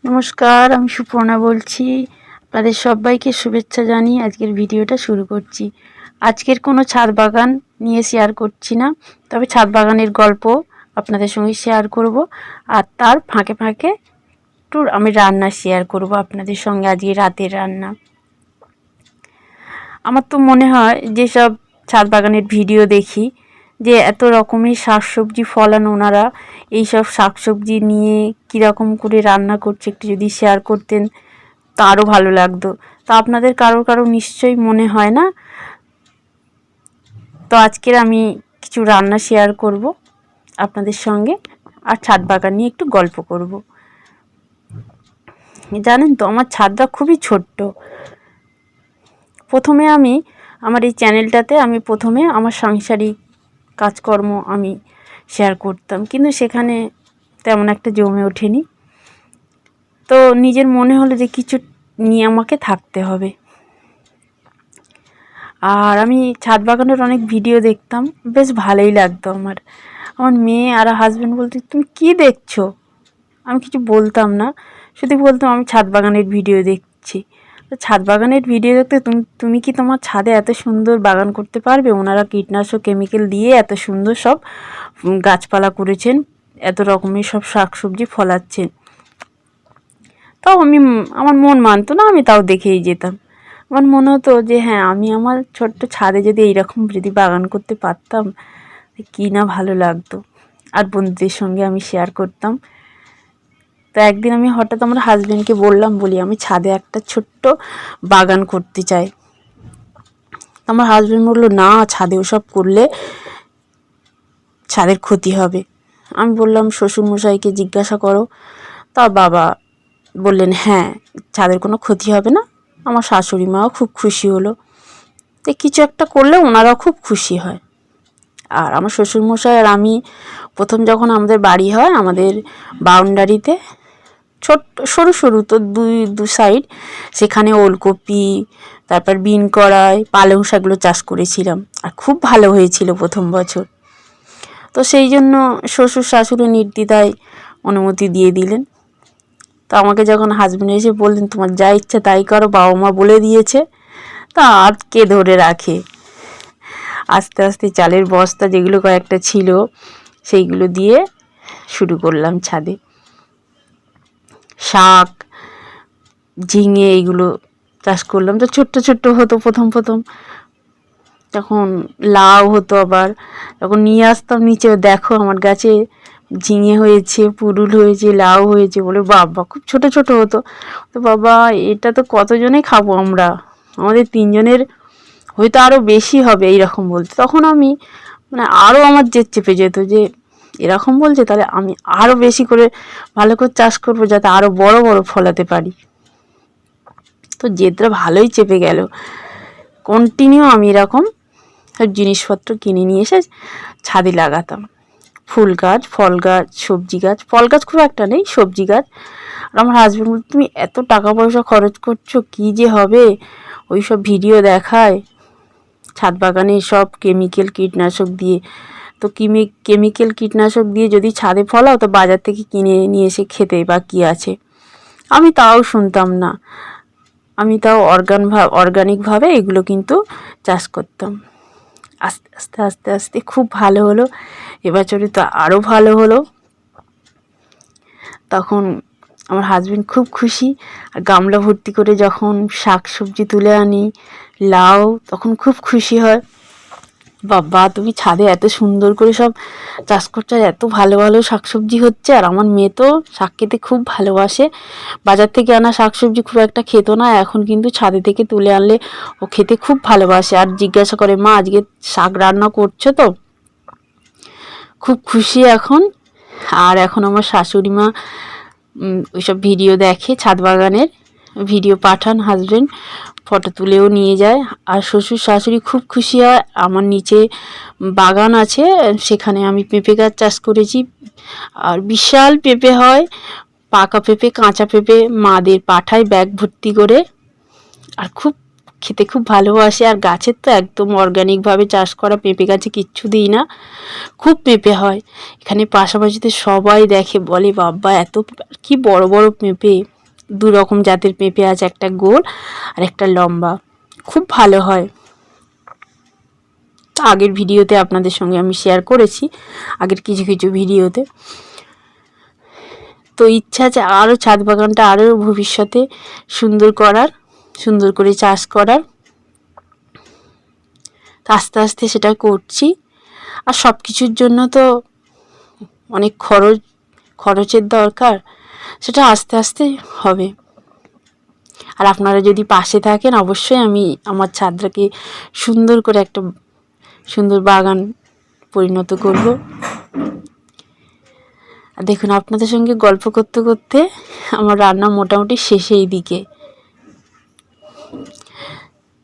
নমস্কার, আমি সুপর্ণা বলছি। আপনাদের সবাইকে শুভেচ্ছা জানিয়ে আজকের ভিডিওটা শুরু করছি। আজকের কোনো ছাদ বাগান নিয়ে শেয়ার করছি না, তবে ছাদ বাগানের গল্প আপনাদের সঙ্গে শেয়ার করব। আর তার ফাঁকে ফাঁকে একটু আমি রান্না শেয়ার করব আপনাদের সঙ্গে, আজকে রাতের রান্না। আমার তো মনে হয় যেসব ছাদ বাগানের ভিডিও দেখি, যে এত রকমের শাকসবজি ফলান ওনারা, এইসব শাকসবজি নিয়ে কীরকম করে রান্না করছে একটু যদি শেয়ার করতেন তা আরও ভালো লাগতো। তো আপনাদের কারো নিশ্চয়ই মনে হয় না? তো আজকের আমি কিছু রান্না শেয়ার করব আপনাদের সঙ্গে, আর ছাদ বাগান নিয়ে একটু গল্প করব। জানেন তো, আমার ছাদটা খুবই ছোট্ট। প্রথমে আমি আমার এই চ্যানেলটাতে প্রথমে আমার সাংসারিক কাজকর্ম আমি শেয়ার করতাম, কিন্তু সেখানে তেমন একটা জমে ওঠেনি। তো নিজের মনে হলো যে কিছু নিয়ে আমাকে থাকতে হবে। আর আমি ছাদ বাগানের অনেক ভিডিও দেখতাম, বেশ ভালোই লাগতো আমার। আমার মেয়ে আর হাজব্যান্ড বলতো, তুমি কি দেখছো? আমি কিছু বলতাম না, শুধু বলতাম আমি ছাদ বাগানের ভিডিও দেখছি। তো ছাদ বাগানের ভিডিও দেখতে তুমি কি তোমার ছাদে এত সুন্দর বাগান করতে পারবে? ওনারা কীটনাশক কেমিক্যাল দিয়ে এত সুন্দর সব গাছপালা করেছেন, এত রকমের সব শাকসবজি ফলাচ্ছেন। তাও আমার মন মানতো না, আমি তাও দেখেই যেতাম। আমার মনে হতো যে হ্যাঁ, আমি আমার ছোট্ট ছাদে যদি এইরকম যদি বাগান করতে পারতাম, কী না ভালো লাগতো। আর বন্ধুদের সঙ্গে আমি শেয়ার করতাম। তো একদিন আমি হঠাৎ আমার হাজব্যান্ডকে বলি আমি ছাদে একটা ছোট্ট বাগান করতে চাই। আমার হাজব্যান্ড বললো, না, ছাদে ওসব করলে ছাদের ক্ষতি হবে। আমি বললাম শ্বশুরমশাইকে জিজ্ঞাসা করো। তা বাবা বললেন, হ্যাঁ, ছাদের কোনো ক্ষতি হবে না। আমার শাশুড়ি মাও খুব খুশি হলো, যে কিছু একটা করলে ওনারাও খুব খুশি হয়। আর আমার শ্বশুরমশাই আর আমি প্রথম যখন আমাদের বাড়ি হয়, আমাদের বাউন্ডারিতে ছোট্ট সরু সরু তো দু সাইড, সেখানে ওলকপি, তারপর বিন কড়াই, পালং শাকগুলো চাষ করেছিলাম। আর খুব ভালো হয়েছিল প্রথম বছর। তো সেই জন্য শ্বশুর শাশুড়ি নির্দ্বিধায় অনুমতি দিয়ে দিলেন। তো আমাকে যখন হাজব্যান্ড এসে বললেন, তোমার যা ইচ্ছা তাই করো, বাবা মা বলে দিয়েছে, তা আর কে ধরে রাখে। আস্তে আস্তে চালের বস্তা যেগুলো কয়েকটা ছিল সেইগুলো দিয়ে শুরু করলাম ছাদে। শাক, ঝিঙে এইগুলো চাষ করলাম। তো ছোট্ট ছোট্ট হতো প্রথম তখন লাউ হতো। আবার যখন নিয়ে আসতাম নিচে, দেখো আমার গাছে ঝিঙে হয়েছে, পুরুল হয়েছে, লাউ হয়েছে, বলে বাবা খুব ছোট ছোট হতো। তো বাবা, এটা তো কতজনে খাবো আমরা, আমাদের তিনজনের হয়তো আরও বেশি হবে এইরকম বলতে। তখন আমি আরও আমার জেদ চেপে যেত যে এরকম বলছে, তাহলে আমি আরও বেশি করে ভালো করে চাষ করবো, যাতে আরও বড় বড় ফলাতে পারি। তো জেদটা ভালোই চেপে গেল। কন্টিনিউ আমি এরকম সব জিনিসপত্র কিনে নিয়ে এসে ছাদে লাগাতাম। ফুল গাছ, ফল গাছ, সবজি গাছ। ফল গাছ খুব একটা নেই, সবজি গাছ। আর আমার হাজব্যান্ড বলতো, তুমি এত টাকা পয়সা খরচ করছো, কী যে হবে? ওই সব ভিডিও দেখায় ছাদ বাগানে সব কেমিক্যাল কীটনাশক দিয়ে। তো কেমিক্যাল কীটনাশক দিয়ে যদি ছাদে ফলাও, তো বাজার থেকে কিনে নিয়ে এসে খেতে বা কী আছে। আমি তাও শুনতাম না, আমি তাও অর্গানিকভাবে এগুলো কিন্তু চাষ করতাম। আস্তে আস্তে আস্তে আস্তে খুব ভালো হলো। এবছরে তো আরও ভালো হলো। তখন আমার হাজব্যান্ড খুব খুশি। আর গামলা ভর্তি করে যখন শাক সবজি তুলে আনি, লাউ, তখন খুব খুশি হয়। বাবা, তুমি ছাদে এত সুন্দর করে সব চাষ করছো, আর এত ভালো ভালো শাকসবজি হচ্ছে। আর আমার মেয়ে তো শাক খেতে খুব ভালোবাসে। বাজার থেকে আনা শাকসবজি খুব একটা খেত না, এখন কিন্তু ছাদে থেকে তুলে আনলে ও খেতে খুব ভালোবাসে। আর জিজ্ঞাসা করে, মা আজকে শাক রান্না করছো তো? খুব খুশি এখন। আর এখন আমার শাশুড়ি মা ওইসব ভিডিও দেখে, ছাদ বাগানের ভিডিও পাঠান হাজব্যান্ড, ফটো তুলেও নিয়ে যায়। আর শ্বশুর শাশুড়ি খুব খুশি হয়। আমার নিচে বাগান আছে, সেখানে আমি পেঁপে গাছ চাষ করেছি। আর বিশাল পেঁপে হয়, পাকা পেঁপে, কাঁচা পেঁপে মাদের পাঠায় ব্যাগ ভর্তি করে। আর খুব খেতে খুব ভালোবাসে। আর গাছের তো একদম অর্গানিকভাবে চাষ করা, পেঁপে গাছে কিচ্ছু দিই না, খুব পেঁপে হয়। এখানে পাশাপাশিতে সবাই দেখে, বলে বাবা এত কি বড় বড় পেঁপে। 2 রকম জাতের পেঁপে আছে, একটা গোল আর একটা লম্বা, খুব ভালো হয়। আগের ভিডিওতে আপনাদের সঙ্গে আমি শেয়ার করেছি, আগের কিছু কিছু ভিডিওতে। তো ইচ্ছা আছে আরও ছাদ বাগানটা আরও ভবিষ্যতে সুন্দর করার, সুন্দর করে চাষ করার। আস্তে আস্তে সেটা করছি। আর সব কিছুর জন্য তো অনেক খরচের দরকার, সেটা আস্তে আস্তে হবে। আর আপনারা যদি পাশে থাকেন, অবশ্যই আমি আমার ছাদটাকে সুন্দর করে একটা সুন্দর বাগান পরিণত করব। আর দেখুন, আপনাদের সঙ্গে গল্প করতে করতে আমার রান্না মোটামুটি শেষের দিকে।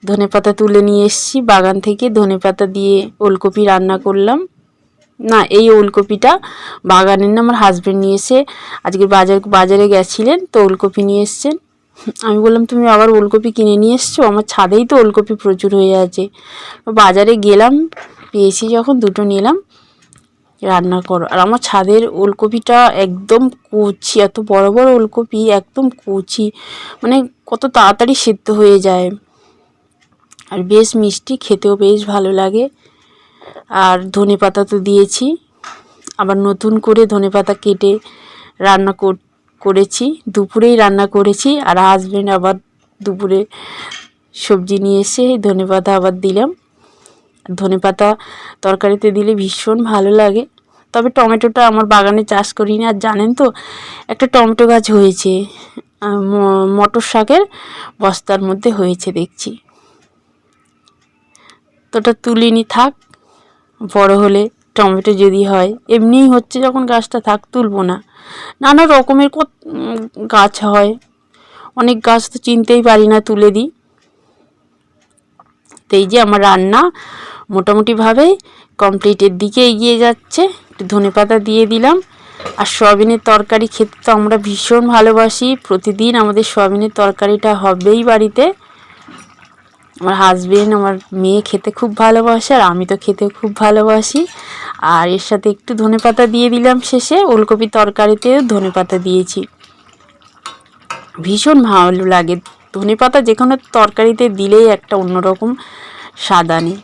ধনেপাতা তুলে নিয়ে এসেছি বাগান থেকে, ধনেপাতা দিয়ে ওলকপি রান্না করলাম। না, এই ওলকপিটা বাগানের না, আমার হাজব্যান্ড নিয়ে এসে আজকে বাজারে গেছিলেন, তো ওলকপি নিয়ে এসছেন। আমি বললাম তুমি আবার ওলকপি কিনে নিয়ে এসছো, আমার ছাদেই তো ওলকপি প্রচুর হয়ে আছে। বাজারে গেলাম, পেয়েছি যখন দুটো নিলাম, রান্না করো। আর আমার ছাদের ওলকপিটা একদম কচি, এত বড় বড় ওলকপি, একদম কচি, মানে কত তাড়াতাড়ি সেদ্ধ হয়ে যায়। আর বেশ মিষ্টি, খেতেও বেশ ভালো লাগে। আর ধনেপাতা তো দিয়েছি, আবার নতুন করে ধনেপাতা কেটে রান্না করেছি, দুপুরেই রান্না করেছি। আর হাজব্যান্ড আবার দুপুরে সবজি নিয়ে এসে ধনেপাতা আবার দিলাম। ধনেপাতা তরকারিতে দিলে ভীষণ ভালো লাগে। তবে টমেটোটা আমার বাগানে চাষ করিনি। আর জানেন তো, একটা টমেটো গাছ হয়েছে, মটর শাকের বস্তার মধ্যে হয়েছে দেখছি, তো ওটা তুলিনি, থাক, বড় হলে টমেটো যদি হয়। এমনিই হচ্ছে যখন গাছটা, থাক, তুলবো না। নানা রকমের গাছ হয়, অনেক গাছ তো চিনতেই পারি না, তুলে দিই। তো এই যে আমার রান্না মোটামুটিভাবে কমপ্লিটের দিকে এগিয়ে যাচ্ছে। একটু ধনেপাতা দিয়ে দিলাম। আর সয়াবিনের তরকারি খেতে তো আমরা ভীষণ ভালোবাসি, প্রতিদিন আমাদের সয়াবিনের তরকারিটা হবেই বাড়িতে। আমার হাজবেন্ড, আমার মেয়ে খেতে খুব ভালোবাসে, আর আমি তো খেতে খুব ভালোবাসি। আর এর সাথে একটু ধনেপাতা দিয়ে দিলাম শেষে, ওলকপি তরকারিতেও ধনেপাতা দিয়েছি। ভীষণ ভালো লাগে ধনেপাতা, যে কোনো তরকারিতে দিলেই একটা অন্যরকম স্বাদ আনে,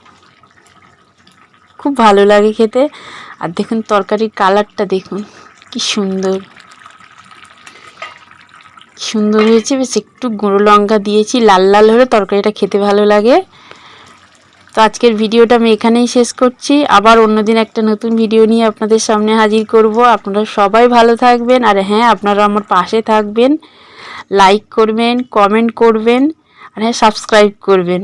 খুব ভালো লাগে খেতে। আর দেখুন তরকারির কালারটা দেখুন কি সুন্দর, সুন্দর হয়েছে। বেশ একটু গুঁড়ো লঙ্কা দিয়েছি, লাল লাল হলে তরকারিটা খেতে ভালো লাগে। তো আজকের ভিডিওটা আমি এখানেই শেষ করছি। আবার অন্যদিন একটা নতুন ভিডিও নিয়ে আপনাদের সামনে হাজির করব। আপনারা সবাই ভালো থাকবেন। আর হ্যাঁ, আপনারা আমার পাশে থাকবেন, লাইক করবেন, কমেন্ট করবেন, আর হ্যাঁ, সাবস্ক্রাইব করবেন।